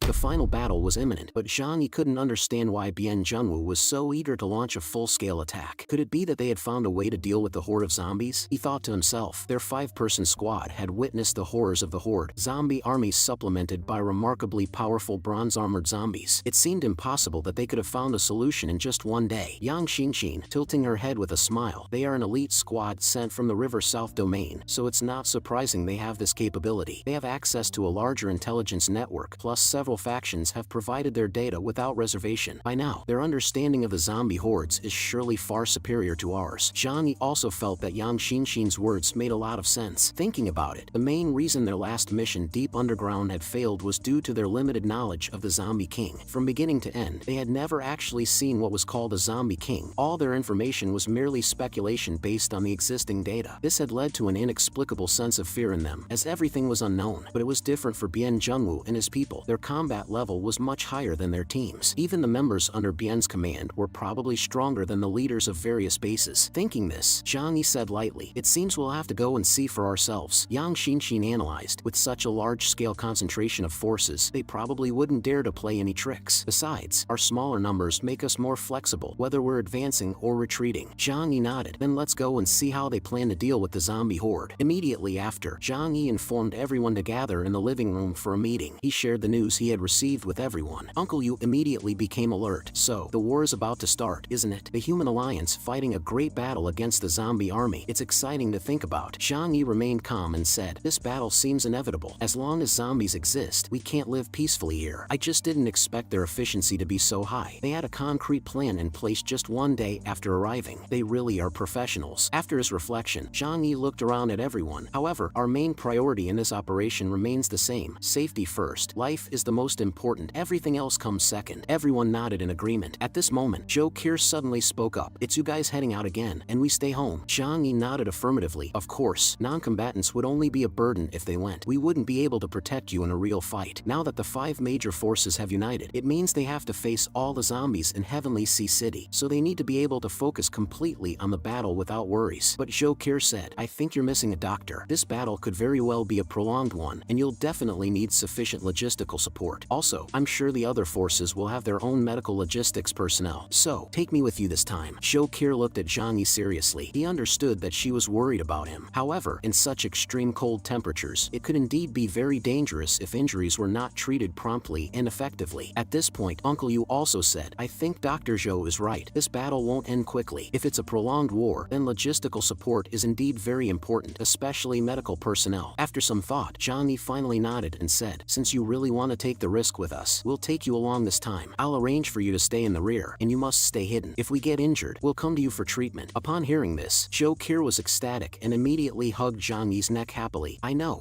The final battle was imminent, but Zhang Yi couldn't understand why Bian Junwu was so eager to launch a full-scale attack. Could it be that they had found a way to deal with the horde of zombies? He thought to himself. Their 5-person squad had witnessed the horrors of the horde zombie army supplemented by remarkably powerful bronze-armored zombies. It seemed impossible that they could have found a solution in just one day. Yang Xinxin, tilting her head with a smile. They are an elite squad sent from the River South domain, so it's not surprising they have this capability. They have access to a larger intelligence network, plus several factions have provided their data without reservation. By now, their understanding of the zombie hordes is surely far superior to ours. Zhang Yi also felt that Yang Xinxin's words made a lot of sense. Thinking about it, the main reason their last mission deep underground had failed was due to their limited knowledge of the zombie king. From beginning to end, they had never actually seen what was called a zombie king. All their information was merely speculation based on the existing data. This had led to an inexplicable sense of fear in them, as everything was unknown. But it was different for Bian Junwu and his people. Their combat level was much higher than their teams. Even the members under Bian's command were probably stronger than the leaders of various bases. Thinking this, Zhang Yi said lightly, "It seems we'll have to go and see for ourselves." Yang Xinxin analyzed. With such a large-scale concentration of forces, they probably wouldn't dare to play any tricks. Besides, our smaller numbers make us more flexible, whether we're advancing or retreating. Zhang Yi nodded. Then let's go and see how they plan to deal with the zombie horde. Immediately after, Zhang Yi informed everyone to gather in the living room for a meeting. He shared the news he had received with everyone. Uncle Yu immediately became alert. So, the war is about to start, isn't it? The Human Alliance fighting a great battle against the zombie army. It's exciting to think about. Zhang Yi remained calm and said, "This battle seems inevitable. As long as zombies exist, we can't live peacefully here. I just didn't expect their efficiency to be so high. They had a concrete plan in place just one day after arriving. They really are professionals." After his reflection, Zhang Yi looked around at everyone. "However, our main priority in this operation remains the same. Safety first. Life is the most important. Everything else comes second." Everyone nodded in agreement. At this moment, Zhou Keir suddenly spoke up. "It's you guys heading out again, and we stay home?" Zhang Yi nodded affirmatively. "Of course, non-combatants would only be a burden if they went. We wouldn't be able to protect you in a real fight. Now that the 5 major forces have united, it means they have to face all the zombies in Heavenly Sea City, so they need to be able to focus completely on the battle without worries." But Zhou Keir said, "I think you're missing a doctor. This battle could very well be a prolonged one, and you'll definitely need sufficient logistical support. Also, I'm sure the other forces will have their own medical logistics personnel. So, take me with you this time." Zhou Keir looked at Zhang Yi seriously. He understood that she was worried about him. However, in such extreme cold temperatures, it could indeed be very dangerous if injuries were not treated promptly and effectively. At this point, Uncle Yu also said, "I think Dr. Zhou is right. This battle won't end quickly. If it's a prolonged war, then logistical support is indeed very important, especially medical personnel." After some thought, Zhang Yi finally nodded and said, "Since you really want to take the risk with us, we'll take you along this time. I'll arrange for you to stay in the rear, and you must stay hidden. If we get injured, we'll come to you for treatment." Upon hearing this, Zhou Keir was ecstatic and immediately hugged Zhang Yi's neck happily. I know.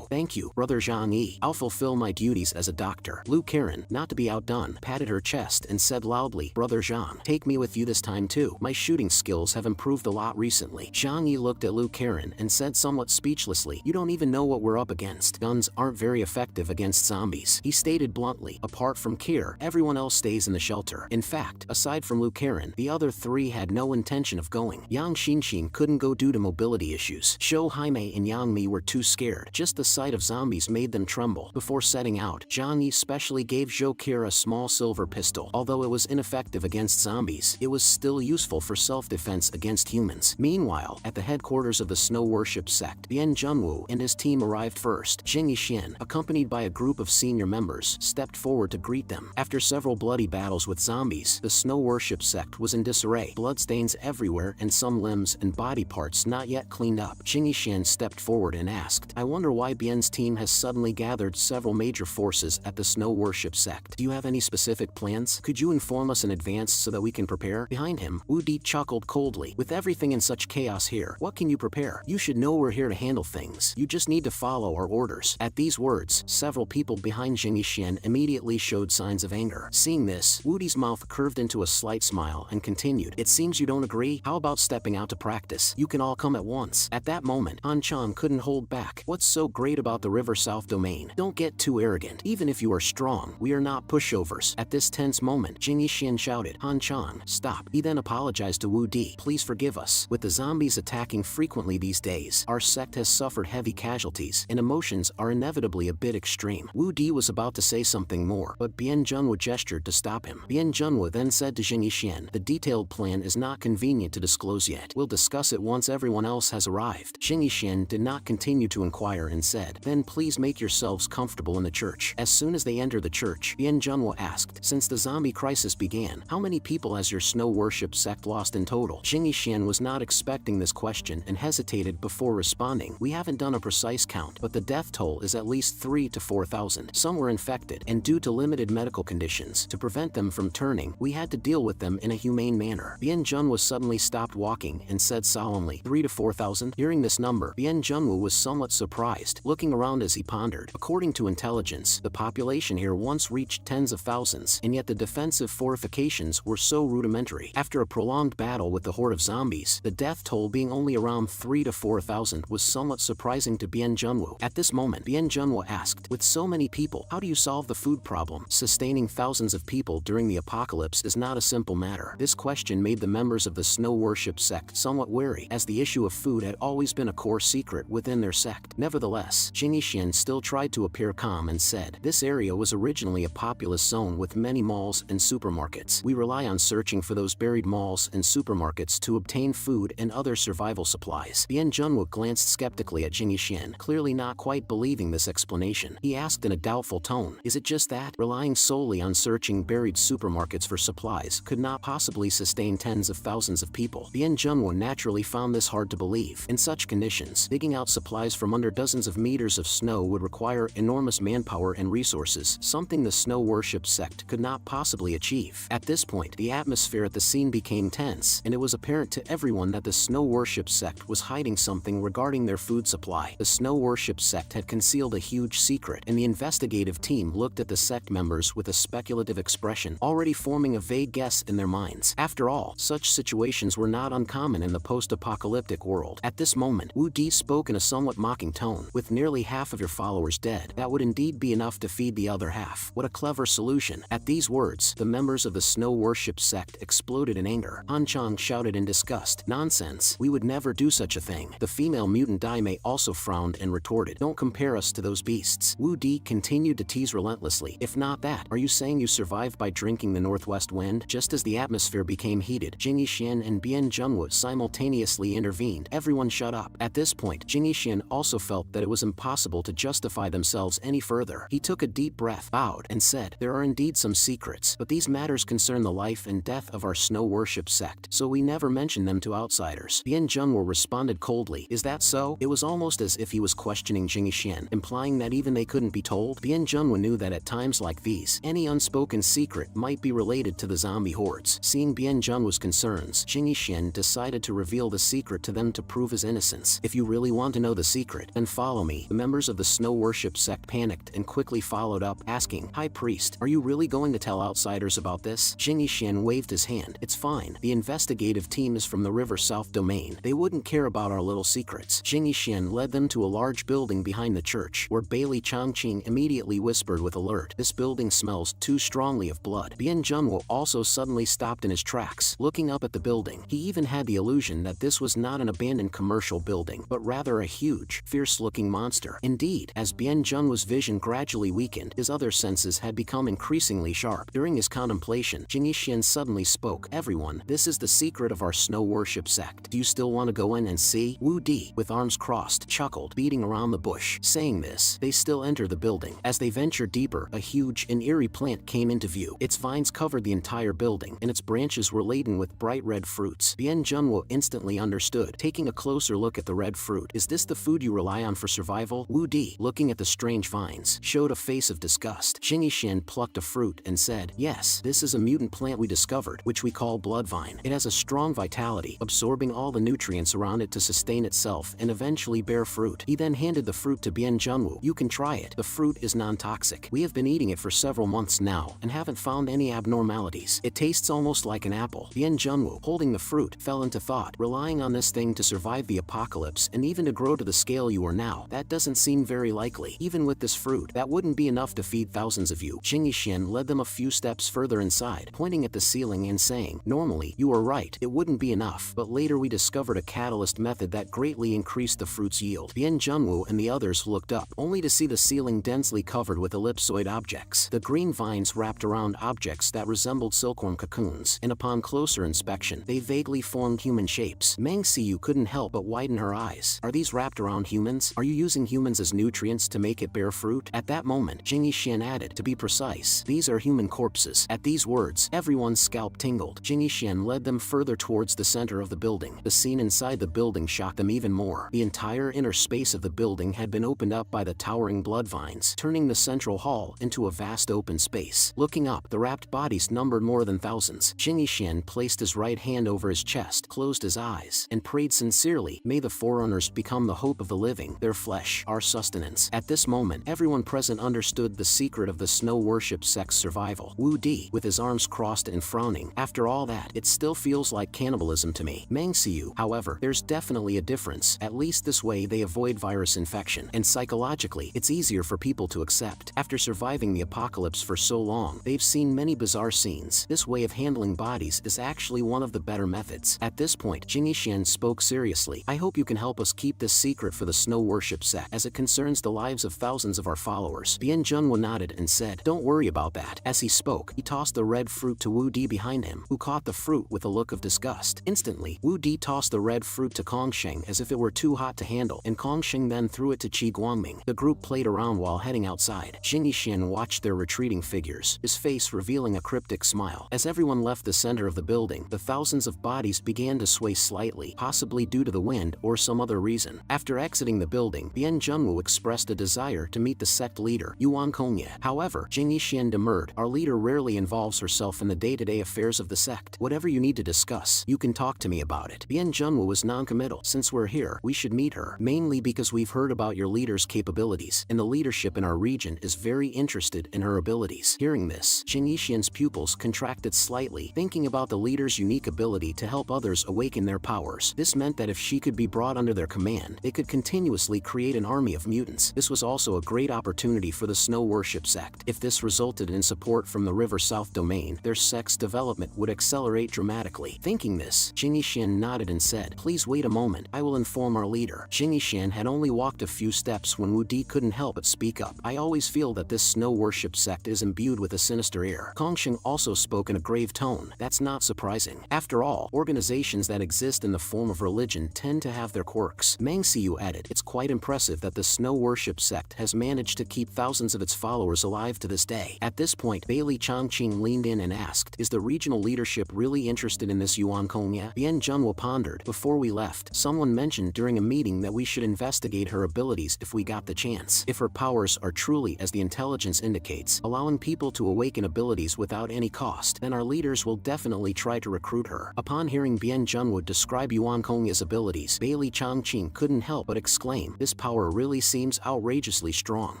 Thank you, Brother Zhang Yi. I'll fulfill my duties as a doctor." Lu Karen, not to be outdone, patted her chest and said loudly, "Brother Zhang, take me with you this time too. My shooting skills have improved a lot recently." Zhang Yi looked at Lu Karen and said somewhat speechlessly, "You don't even know what we're up against. Guns aren't very effective against zombies." He stated bluntly, "Apart from Keir, everyone else stays in the shelter." In fact, aside from Lu Karen, the other 3 had no intention of going. Yang Xinxin couldn't go due to mobility issues. Shou Haimei and Yang Mi were too scared. Just the sight of zombies made them tremble. Before setting out, Zhang Yi specially gave Zhou Keir a small silver pistol. Although it was ineffective against zombies, it was still useful for self-defense against humans. Meanwhile, at the headquarters of the Snow Worship sect, Bian Junwu and his team arrived first. Jing Yixian, accompanied by a group of senior members, stepped forward to greet them. After several bloody battles with zombies, the Snow Worship sect was in disarray. Bloodstains everywhere and some limbs and body parts not yet cleaned up. Jing Yixian stepped forward and asked, "I wonder why Bian's team has suddenly gathered several major forces at the Snow Worship sect. Do you have any specific plans? Could you inform us in advance so that we can prepare?" Behind him, Wu Di chuckled coldly. "With everything in such chaos here, what can you prepare? You should know we're here to handle things. You just need to follow our orders." At these words, several people behind Jing Yixian immediately showed signs of anger. Seeing this, Wu Di's mouth curved into a slight smile and continued, "It seems you don't agree? How about stepping out to practice? You can all come at once." At that moment, Han Chang couldn't hold back. "What's so great about the River South domain? Don't get too arrogant. Even if you are strong, we are not pushovers." At this tense moment, Jing Yixian shouted, "Han Chang, stop." He then apologized to Wu Di. "Please forgive us. With the zombies attacking frequently these days, our sect has suffered heavy casualties, and emotions are inevitably a bit extreme." Wu Di was about to say something more, but Bien Junwo gestured to stop him. Bien Junwo then said to Jing Yixian, "The detailed plan is not convenient to disclose yet. We'll discuss it once everyone else has arrived." Jing Yixian did not continue to inquire and said, "Then please make yourselves comfortable in the church." As soon as they entered the church, Bien Junwo asked, "Since the zombie crisis began, how many people has your snow worship sect lost in total?" Jing Yixian was not expecting this question and hesitated before responding. "We haven't done a precise count, but the death toll is at least 3,000 to 4,000. Some were infected, and due to limited medical conditions, to prevent them from turning, we had to deal with them in a humane manner." Bien Junwo suddenly stopped walking and said solemnly, 3,000 to 4,000? Hearing this number, Bien Junwo was somewhat surprised, looking around as he pondered. According to intelligence, the population here once reached tens of thousands, and yet the defensive fortifications were so rudimentary. After a prolonged battle with the horde of zombies, the death toll being only around 3,000 to 4,000 was somewhat surprising to Bien Junwo. At this moment, Bien Junwo asked, "With so many people, how do you solve the food problem? Sustaining thousands of people during the apocalypse is not a simple matter." This question made the members of the snow worship sect somewhat wary, as the issue of food had always been a core secret within their sect. Nevertheless, Jing Yixian still tried to appear calm and said, "This area was originally a populous zone with many malls and supermarkets. We rely on searching for those buried malls and supermarkets to obtain food and other survival supplies." Bien Junwo glanced skeptically at Jing Yixian, clearly not quite believing this explanation. He asked in a doubtful tone, "Is it just that? Relying solely on searching buried supermarkets for supplies could not possibly sustain tens of thousands of people?" Bien Junwo naturally found this hard to believe. In such conditions, digging out supplies from under dozens of meters of snow would require enormous manpower and resources, something the snow worship sect could not possibly achieve. At this point, the atmosphere at the scene became tense, and it was apparent to everyone that the snow worship sect was hiding something regarding their food supply. The snow worship sect had concealed a huge secret, and the investigative team looked at the sect members with a speculative expression, already forming a vague guess in their minds. After all, such situations were not uncommon in the post-apocalyptic world. At this moment, Wu Di spoke in a somewhat mocking tone, "With nearly half of your followers dead, that would indeed be enough to feed the other half. What a clever solution." At these words, the members of the snow worship sect exploded in anger. Han Chang shouted in disgust, "Nonsense, we would never do such a thing." The female mutant Daimei also frowned and retorted, "Don't compare us to those beasts." Wu Di continued to tease relentlessly, "If not that, are you saying you survived by drinking the northwest wind?" Just as the atmosphere became heated, Jing Yixian and Bien Junwo simultaneously intervened. Everyone shut up. At this point, Jing Yixian also felt that it was impossible to justify themselves any further. He took a deep breath, bowed, and said, "There are indeed some secrets, but these matters concern the life and death of our snow worship sect, so we never mention them to outsiders." Bien Junwo responded coldly, "Is that so?" It was almost as if he was questioning Jing Yixian, implying that even they couldn't be told. Bien Junwo knew that at times like these, any unspoken secret might be related to the zombie hordes. Seeing Bien Junwo's concerns, Jing Yixian decided to reveal the secret to them to prove his innocence. "If you really want to know the secret, then follow me." The members of the snow worship sect panicked and quickly followed up, asking, "High Priest, are you really going to tell outsiders about this?" Jing Yixian waved his hand. "It's fine. The investigative team is from the River South Domain. They wouldn't care about our little secrets." Jing Yixian led them to a large building behind the church, where Bailey Changqing immediately whispered with alert, "This building smells too strongly of blood." Bien Junwo also suddenly stopped in his tracks, looking up at the building. He even had the illusion that this was not an abandoned commercial building, but rather a huge, fierce-looking monster. Indeed, as Bien Junwo's vision gradually weakened, his other senses had become increasingly sharp. During his contemplation, Jing Yixian suddenly spoke, "Everyone, this is the secret of our snow worship sect. Do you still want to go in and see?" Wu Di, with arms crossed, chuckled, beating around the bush. Saying this, they still entered the building. As they ventured deeper, a huge and eerie plant came into view. Its vines covered the entire building, and its branches were laden with bright red fruits. Bien Junwo instantly understood, taking a closer look at the red fruit. "Is this the food you rely on for survival?" Wu Di, looking at the strange vines, showed a face of disgust. Jing Yixian plucked a fruit and said, "Yes, this is a mutant plant we discovered, which we call blood vine. It has a strong vitality, absorbing all the nutrients around it to sustain itself and eventually bear fruit." He then handed the fruit to Bien Junwo. "You can try it. The fruit is non-toxic. We have been eating it for several months now and haven't found any abnormalities. It tastes almost like an apple." Bien Junwo, holding the fruit, fell into thought. Relying on this thing to survive the apocalypse and even to grow to the scale you are now, that doesn't seem very likely. Even with this fruit, that wouldn't be enough to feed thousands of you. Jing Yixian led them a few steps further inside, pointing at the ceiling and saying, "Normally, you are right, it wouldn't be enough, but later we discovered a catalyst method that greatly increased the fruit's yield." Bien Junwo and the others looked up, only to see the ceiling densely covered with with ellipsoid objects. The green vines wrapped around objects that resembled silkworm cocoons, and upon closer inspection, they vaguely formed human shapes. Meng Xiu couldn't help but widen her eyes. Are these wrapped around humans? Are you using humans as nutrients to make it bear fruit? At that moment, Jing Yixian added, to be precise, these are human corpses. At these words, everyone's scalp tingled. Jing Yixian led them further towards the center of the building. The scene inside the building shocked them even more. The entire inner space of the building had been opened up by the towering blood vines, turning the central hall into a vast open space. Looking up, the wrapped bodies numbered more than thousands. Jing Yixian placed his right hand over his chest, closed his eyes, and prayed sincerely, may the forerunners become the hope of the living, their flesh, our sustenance. At this moment, everyone present understood the secret of the snow worship sect's survival. Wu Di, with his arms crossed and frowning, after all that, it still feels like cannibalism to me. Meng Xiu, however, there's definitely a difference. At least this way they avoid virus infection, and psychologically, it's easier for people to accept. After surviving the apocalypse for so long, they've seen many bizarre scenes. This way of handling bodies is actually one of the better methods. At this point, Jing Yixian spoke seriously. I hope you can help us keep this secret for the snow worship sect, as it concerns the lives of thousands of our followers. Bian Zhenwu nodded and said, don't worry about that. As he spoke, he tossed the red fruit to Wu Di behind him, who caught the fruit with a look of disgust. Instantly, Wu Di tossed the red fruit to Kongsheng as if it were too hot to handle, and Kongsheng then threw it to Qi Guangming. The group played around while heading outside. Jing Yixian watched their retreating figures, his face revealing a cryptic smile. As everyone left the center of the building, the thousands of bodies began to sway slightly, possibly due to the wind or some other reason. After exiting the building, Bian Zhenwu expressed a desire to meet the sect leader, Yuan Kongye. However, Jing Yixian demurred, our leader rarely involves herself in the day-to-day affairs of the sect. Whatever you need to discuss, you can talk to me about it. Bian Zhenwu was non-committal. Since we're here, we should meet her, mainly because we've heard about your leader's capabilities, and the leadership in our region is very interested in her abilities. Hearing this, Jing Yixian's pupils contracted slightly, thinking about the leader's unique ability to help others awaken their powers. This meant that if she could be brought under their command, they could continuously create an army of mutants. This was also a great opportunity for the snow worship sect. If this resulted in support from the River South domain, their sect's development would accelerate dramatically. Thinking this, Jing Yixian nodded and said, please wait a moment, I will inform our leader. Jing Yixian had only walked a few steps when Wu Di couldn't help but speak up. I always feel that this snow worship sect is imbued with a sinister air. Kongsheng also spoke in a grave tone. That's not surprising. After all, organizations that exist in the form of religion tend to have their quirks. Meng Xiu added, it's quite impressive that the snow worship sect has managed to keep thousands of its followers alive to this day. At this point, Bailey Changqing leaned in and asked, is the regional leadership really interested in this Yuan Kongya? Bian Zhenwu pondered. Before we left, someone mentioned during a meeting that we should investigate her abilities if we got the chance. If her powers are truly as the intelligence indicates, allowing people to awaken abilities without any cost, then our leaders will definitely try to recruit her. Upon hearing Bian Zhenwu describe Yuan Kongya's abilities, Bailey Changqing couldn't help but exclaim, this power really seems outrageously strong.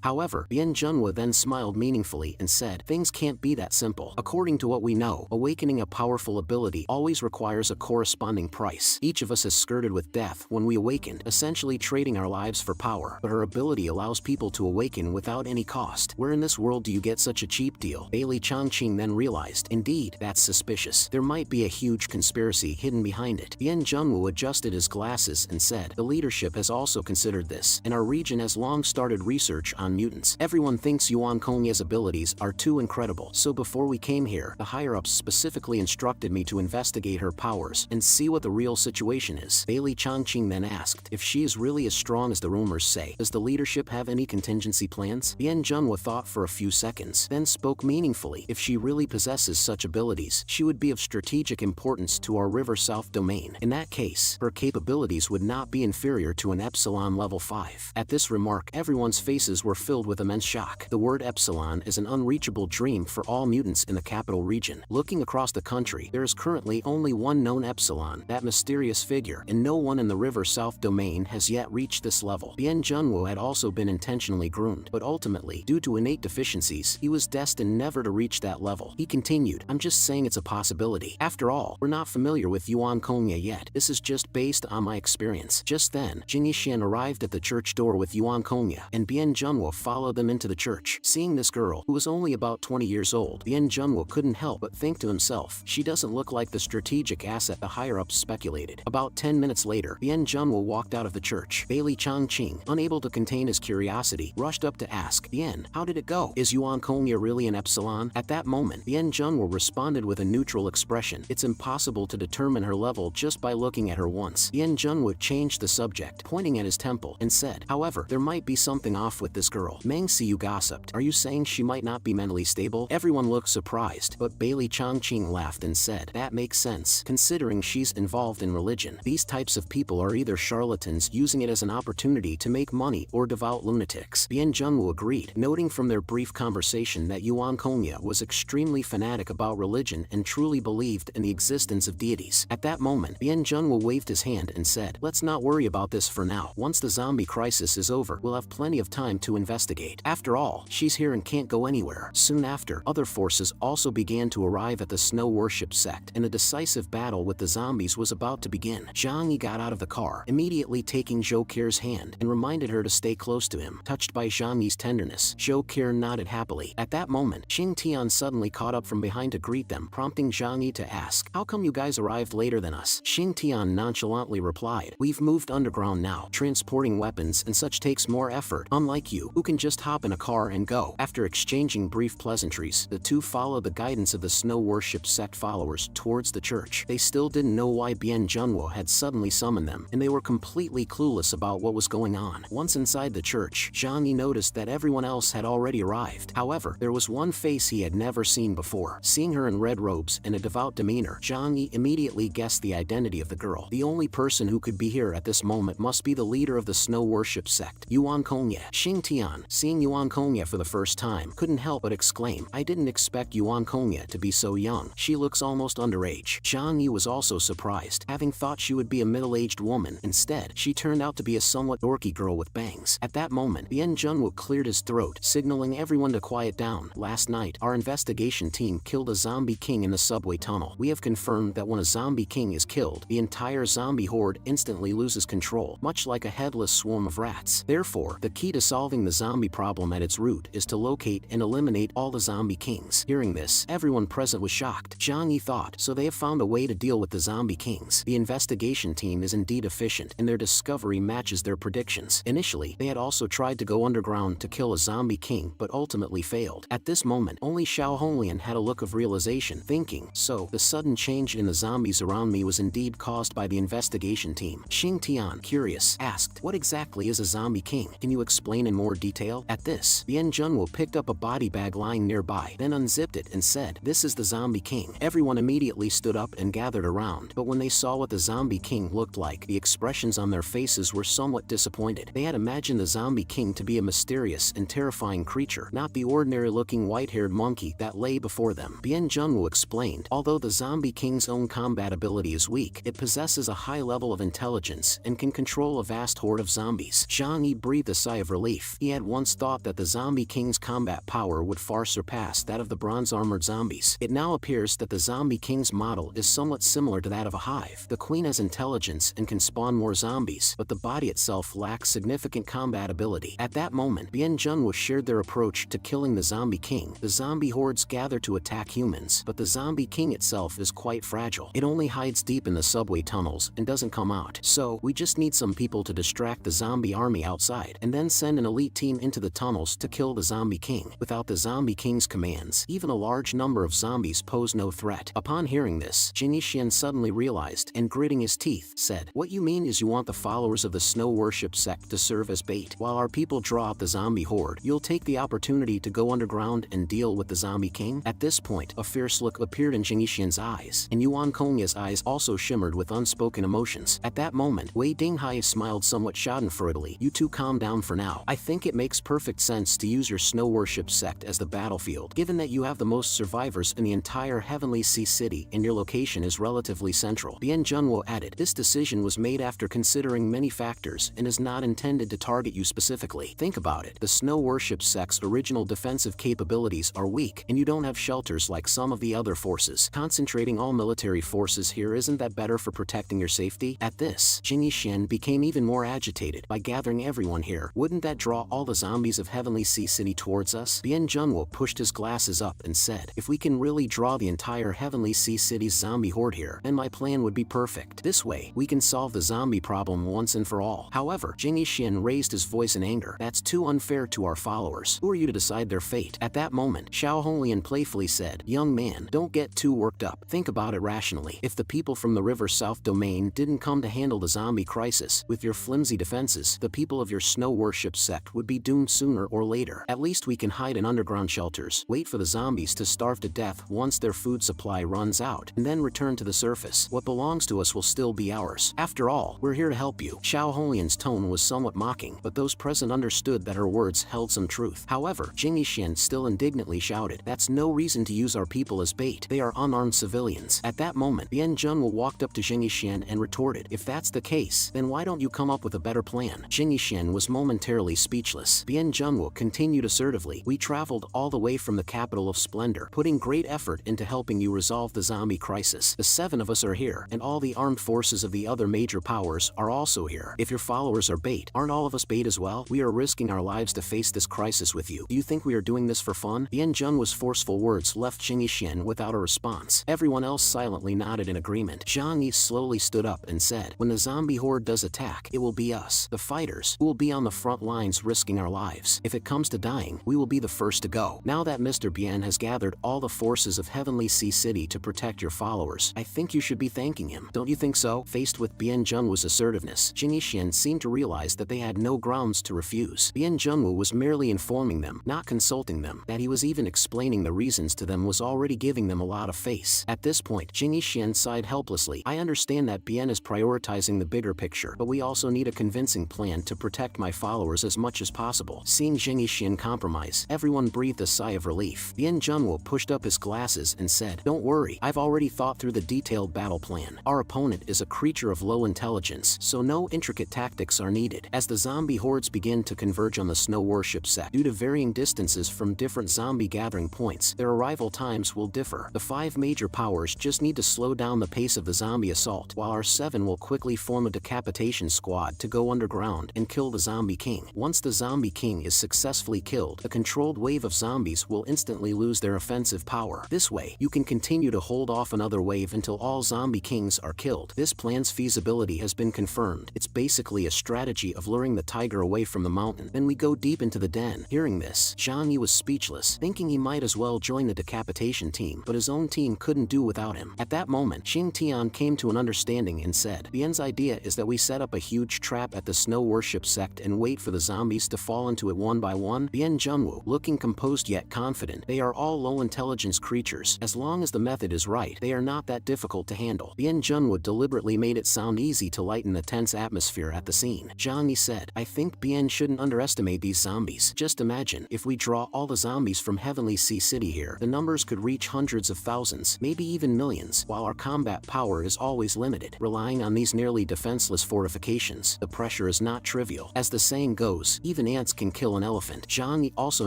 However, Bian Zhenwu then smiled meaningfully and said, things can't be that simple. According to what we know, awakening a powerful ability always requires a corresponding price. Each of us has skirted with death when we awakened, essentially trading our lives for power, but her ability allows people to awaken without any cost. Where in this world do you get such a cheap deal? Bailey Changqing then realized, indeed, that's suspicious. There might be a huge conspiracy hidden behind it. Bian Zhenwu adjusted his glasses and said, the leadership has also considered this, and our region has long started research on mutants. Everyone thinks Yuan Kongya's abilities are too incredible, so before we came here, the higher-ups specifically instructed me to investigate her powers and see what the real situation is. Bailey Changqing then asked, if she is really as strong as the rumors say, does the leadership have any contingency plans? Bian Zhenwu thought for a few seconds, then spoke meaningfully. If she really possesses such abilities, she would be of strategic importance to our River South domain. In that case, her capabilities would not be inferior to an Epsilon level 5. At this remark, everyone's faces were filled with immense shock. The word Epsilon is an unreachable dream for all mutants in the capital region. Looking across the country, there is currently only one known Epsilon, that mysterious figure, and no one in the River South domain has yet reached this level. Bian Zhenwu had also been intentionally groomed, but ultimately, due to innate deficiencies, he was destined never to reach that level. He continued, I'm just saying it's a possibility. After all, we're not familiar with Yuan Kongya yet. This is just based on my experience. Just then, Jing Yixian arrived at the church door with Yuan Kongya, and Bian Zhenwu followed them into the church. Seeing this girl, who was only about 20 years old, Bian Zhenwu couldn't help but think to himself, she doesn't look like the strategic asset the higher-ups speculated. About 10 minutes later, Bian Zhenwu walked out of the church. Bailey Changqing, unable to contain his curiosity, rushed up to ask, Bien, how did it go? Is Yuan Kongya really an epsilon? At that moment, Bien Junwo responded with a neutral expression. It's impossible to determine her level just by looking at her once. Bien Junwo changed the subject, pointing at his temple, and said, however, there might be something off with this girl. Meng Siyu gossiped. Are you saying she might not be mentally stable? Everyone looked surprised, but Bailey Chongqing laughed and said, that makes sense, considering she's involved in religion. These types of people are either charlatans using it as an opportunity to make money or devout lunatics. Bien Junwo agreed, noting from their brief conversation that Yuan Kongya was extremely fanatic about religion and truly believed in the existence of deities. At that moment, Bien Junwo waved his hand and said, let's not worry about this for now. Once the zombie crisis is over, we'll have plenty of time to investigate. After all, she's here and can't go anywhere. Soon after, other forces also began to arrive at the snow worship sect, and a decisive battle with the zombies was about to begin. Zhang Yi got out of the car, immediately taking Zhou Qir's hand, and reminded her to stay close to him. Touched by Zhang Yi's tenderness, Zhou Qir nodded happily. At that moment, Xing Tian suddenly caught up from behind to greet them, prompting Zhang Yi to ask, how come you guys arrived later than us? Xing Tian nonchalantly replied, we've moved underground now. Transporting weapons and such takes more effort, unlike you, who can just hop in a car and go. After exchanging brief pleasantries, the two followed the guidance of the snow worship sect followers towards the church. They still didn't know why Bien Junwo had suddenly summoned them, and they were completely clueless about what was going on. Once inside the church, Zhang Yi noticed that everyone else had already arrived. However, there was one face he had never seen before. Seeing her in red robes and a devout demeanor, Zhang Yi immediately guessed the identity of the girl. The only person who could be here at this moment must be the leader of the snow worship sect, Yuan Kongya. Xing Tian, seeing Yuan Kongya for the first time, couldn't help but exclaim, I didn't expect Yuan Kongya to be so young. She looks almost underage. Zhang Yi was also surprised, having thought she would be a middle-aged woman. Instead, she turned out to be a somewhat dorky girl with bangs. At that moment, Bien Junwo cleared his throat, signaling everyone to quiet down. Last night, our investigation team killed a zombie king in the subway tunnel. We have confirmed that when a zombie king is killed, the entire zombie horde instantly loses control, much like a headless swarm of rats. Therefore, the key to solving the zombie problem at its root is to locate and eliminate all the zombie kings. Hearing this, everyone present was shocked. Zhang Yi thought, so they have found a way to deal with the zombie kings. The investigation team is indeed efficient, and their discovery matches their predictions. Initially, they had also tried to go underground to kill a zombie king, but ultimately failed. At this moment, only Xiao Honglian had a look of realization, thinking, so, the sudden change in the zombies around me was indeed caused by the investigation team. Xing Tian, curious, asked, what exactly is a zombie king? Can you explain in more detail? At this, Bien Junwo picked up a body bag lying nearby, then unzipped it and said, this is the zombie king. Everyone immediately stood up and gathered around, but when they saw what the zombie king looked like, the expressions on their faces were somewhat disappointed. They had imagined the zombie king to be a mysterious and terrifying creature, not the ordinary-looking white-haired monkey that lay before them. Bien Junwo explained, although the zombie king's own combat ability is weak, it possesses a high level of intelligence and can control a vast horde of zombies. Zhang Yi breathed a sigh of relief. He had once thought that the zombie king's combat power would far surpass that of the bronze-armored zombies. It now appears that the zombie king's model is somewhat similar to that of a hive. The queen has intelligence and can spawn more zombies, but the body itself lacks significant combat ability. At that moment, Bien Junwo shared their approach to killing the zombie king. The zombie hordes gather to attack humans, but the zombie king itself is quite fragile. It only hides deep in the subway tunnels and doesn't come out. So, we just need some people to distract the zombie army outside, and then send an elite team into the tunnels to kill the zombie king. Without the zombie king's commands, even a large number of zombies pose no threat. Upon hearing this, Jin Yixian suddenly realized, and gritting his teeth, said, what you mean is you want the followers of the snow worship sect to serve as bait. While our people draw out the zombie horde, you'll take the opportunity to go underground and deal with the zombie king? At this point, a fierce look appeared in Jin Yixian's eyes, and Yuan Kongya's eyes also shimmered with unspoken emotions. At that moment, Wei Dinghai smiled somewhat schadenfreudely. You two calm down for now. I think it makes perfect sense to use your snow worship sect as the battlefield, given that you have the most survivors in the entire Heavenly Sea City and your location is relatively central. Bien Junwo added, this decision was made after considering many factors and is not intended to target you specifically. Think about it. The snow worship sect's original defensive capabilities are weak, and you don't have shelters like some of the other forces. Concentrating all military forces here, isn't that better for protecting your safety? At this, Jin Yixian became even more agitated. By gathering everyone here, wouldn't that draw all the zombies of Heavenly Sea City towards us? Bien Junwo pushed his glasses up and said, if we can really draw the entire Heavenly Sea City's zombie horde here, then my plan would be perfect. This way, we can solve the zombie problem once and for all. However, Jin Yixian raised his voice in anger. That's too unfair to our followers. Who are you to decide their fate? At that moment, Xiao Honglian playfully said, "Young man, don't get too worked up. Think about it rationally. If the people from the River South domain didn't come to handle the zombie crisis, with your flimsy defenses, the people of your snow worship sect would be doomed sooner or later. At least we can hide in underground shelters, wait for the zombies to starve to death once their food supply runs out, and then return to the surface. What belongs to us will still be ours. After all, we're here to help you." Xiao Honglian's tone was somewhat mocking, but those present understood that her words held some truth. However, Jing Yixian still indignantly shouted, "That's no reason to use our people as bait. They are unarmed civilians." At that moment, Bian Zhenwu walked up to Jing Yixian and retorted, "If that's the case, then why don't you come up with a better plan?" Jing Yixian was momentarily speechless. Bian Zhenwu continued assertively, "We traveled all the way from the capital of splendor, putting great effort into helping you resolve the zombie crisis. The 7 of us are here, and all the armed forces of the other major powers are also here. If your followers are bait, aren't all of us bait as well? We are risking our lives to face this crisis with you. Do you think we are doing this for fun?" Bian Zhenwu's forceful words left Jing Yixian without a response. Everyone else silently nodded in agreement. Zhang Yi slowly stood up and said, "When the zombie horde does attack, it will be us, the fighters, who will be on the front lines risking our lives. If it comes to dying, we will be the first to go. Now that Mr. Bian has gathered all the forces of Heavenly Sea City to protect your followers, I think you should be thanking him. Don't you think so?" Faced with Bian Zhenwu's assertiveness, Jing Yixian seemed to realize that they had no grounds to refuse. Bian Zhenwu was merely informing them, not consulting them. That he was even explaining the reasons to them was already giving them a lot of face. At this point, Jing Yixian sighed helplessly. "I understand that Bian is prioritizing the bigger picture, but we also need a convincing plan to protect my followers as much as possible." Seeing Jing Yixian compromise, everyone breathed a sigh of relief. Bian Zhenwu pushed up his glasses and said, "Don't worry, I've already thought through the detailed battle plan. Our opponent is a creature of low intelligence, so no intricate tactics are needed. As the zombie hordes begin to converge on the snow worship sect, due to varying distances from different zombie gathering points, their arrival times will differ. The 5 major powers just need to slow down the pace of the zombie assault, while our 7 will quickly form a decapitation squad to go underground and kill the zombie king. Once the zombie king is successfully killed, a controlled wave of zombies will instantly lose their offensive power. This way, you can continue to hold off another wave until all zombie kings are killed. This plan's feasibility has been confirmed. It's basically a strategy of luring the tiger away from the mountain. Then we go deep into the den." Hearing this, Zhang Yi was speechless, thinking he might as well join the decapitation team, but his own team couldn't do without him. At that moment, Xing Tian came to an understanding and said, "Bian's idea is that we set up a huge trap at the snow worship sect and wait for the zombies to fall into it one by one." Bian Zhenwu, looking composed yet confident, "They are all low intelligence creatures. As long as the method is right, they are not that difficult to handle." Bian Zhenwu deliberately made it sound easy to lighten the tense atmosphere at the scene. Zhang Yi said, "I think Bian shouldn't underestimate these zombies. Just imagine, if we draw all the zombies from Heavenly Sea City here, the numbers could reach hundreds of thousands, maybe even millions, while our combat power is always limited. Relying on these nearly defenseless fortifications, the pressure is not trivial. As the saying goes, even ants can kill an elephant." Zhang Yi also